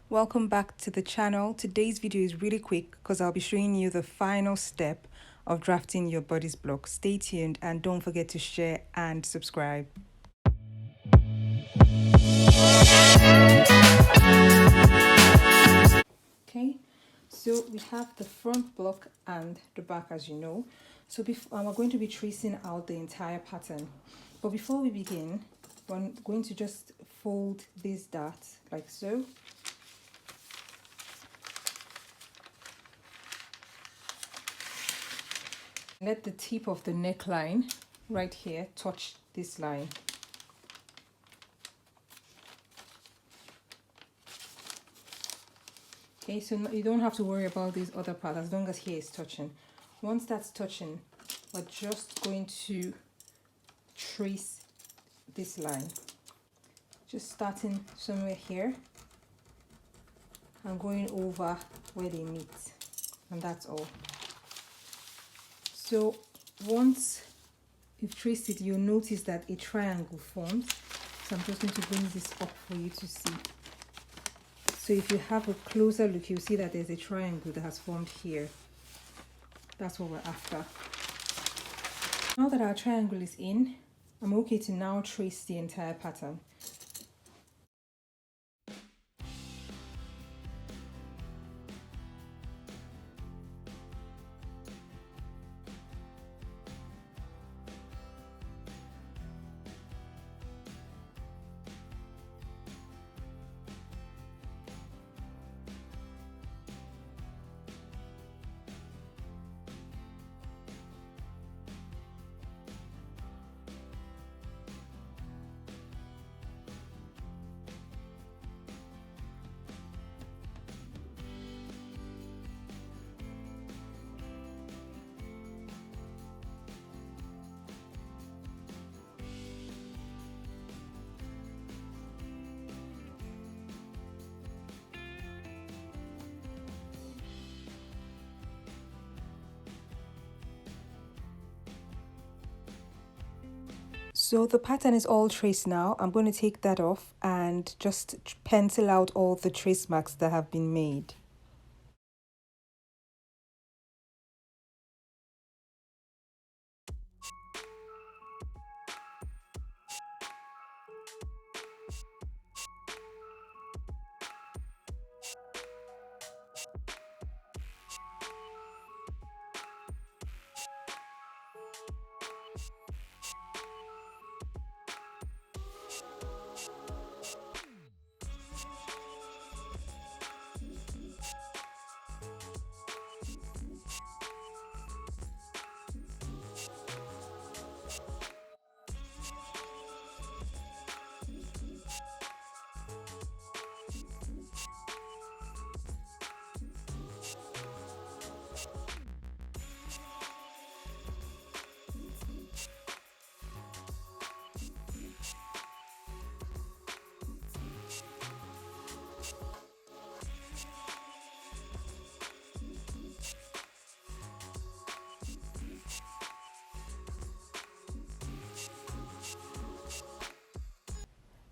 Welcome back to the channel. Today's video is really quick because I'll be showing you the final step of drafting your bodice block. Stay tuned and don't forget to share and subscribe. Okay, so we have the front block and the back, as you know. So we're going to be tracing out the entire pattern. But before we begin, we're going to just fold these darts like so. Let the tip of the neckline right here touch this line. Okay, so you don't have to worry about this other part as long as here is touching. Once that's touching, we're just going to trace this line. Just starting somewhere here and going over where they meet, and that's all. So once you've traced it, you'll notice that a triangle forms. So I'm just going to bring this up for you to see. So if you have a closer look, you'll see that there's a triangle that has formed here. That's what we're after. Now that our triangle is in, I'm okay to now trace the entire pattern. So the pattern is all traced now. I'm going to take that off and just pencil out all the trace marks that have been made.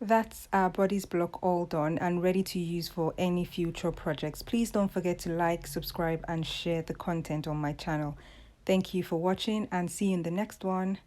That's our bodice block all done and ready to use for any future projects. Please don't forget to like, subscribe and share the content on my channel. Thank you for watching and see you in the next one.